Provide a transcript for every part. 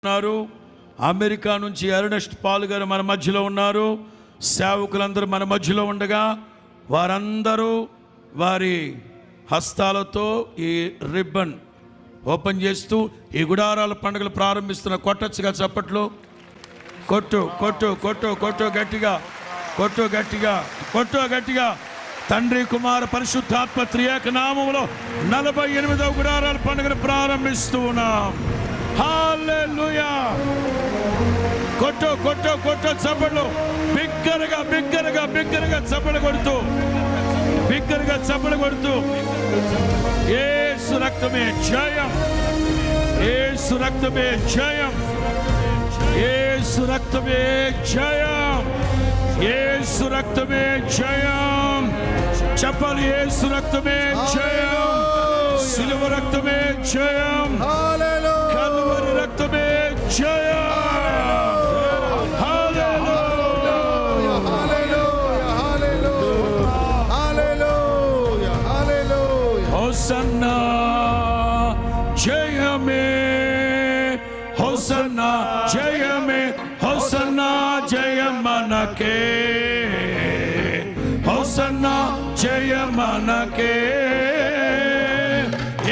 ఉన్నారు. అమెరికా నుంచి Ernest Paul గారు మన మధ్యలో ఉన్నారు. సేవకులందరూ మన మధ్యలో ఉండగా వారందరూ వారి హస్తాలతో ఈ రిబ్బన్ ఓపెన్ చేస్తూ ఈ గుడారాల పండుగలు ప్రారంభిస్తున్న. కొట్టచ్చుగా చప్పట్లు. కొట్టు కొట్టు కొట్టు కొట్టు గట్టిగా, కొట్టు గట్టిగా, కొట్టు గట్టిగా. తండ్రి కుమార పరిశుద్ధాత్మ త్రియేక నామములో 48వ గుడారాల పండుగను ప్రారంభిస్తూ ఉన్నాం. హల్లెలూయా. కొట్టు కొట్టు కొట్టు చప్పట్లు. బిగ్గరగా బిగ్గరగా బిగ్గరగా చప్పట్లు కొడుతూ, బిగ్గరగా చప్పట్లు కొడుతూ. యేసు రక్తమే జయం, యేసు రక్తమే జయం, యేసు రక్తమే జయం, యేసు రక్తమే జయం. చెప్పాలి, యేసు రక్తమే జయం, సిలువ రక్తమే జయం, కల్వరి రక్తమే జయం. హోసన్నా జయమే, హోసన్నా జయమే, హోసన్నా జయం మనకే, హోసన్నా జయం మనకే.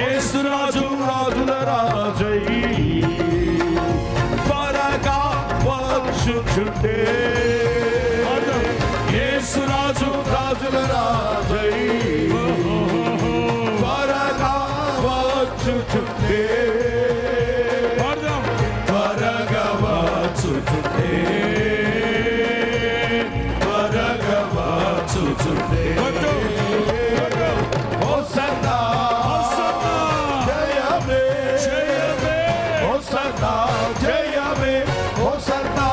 యేసు రాజు రాజుల రాజై త్వరగా వచ్చుచుండే. యేసు రాజు రాజుల రాజై త్వరగా వచ్చుచుండే, త్వరగా వచ్చుచుండే, త్వరగా వచ్చుచుండే. హోసన్నా జయమే, జయమే, హోసన్నా జయమే, హోసన్నా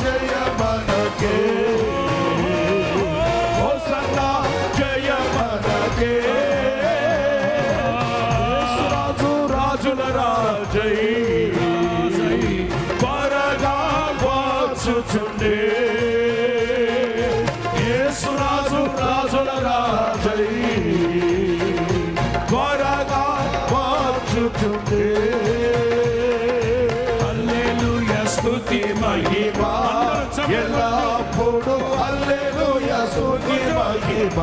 జయ మనకే, హోసన్నా జయ మనకే. రాజు రాజుల రాజై త్వరగా వచ్చుచుండే. యేసు రాజు రాజుల రాజై త్వరగా వచ్చుచుండే. హల్లెలూయా స్తుతి మహిమ ఎల్లప్పుడూ, హల్లెలూయా స్తుతి మహిమ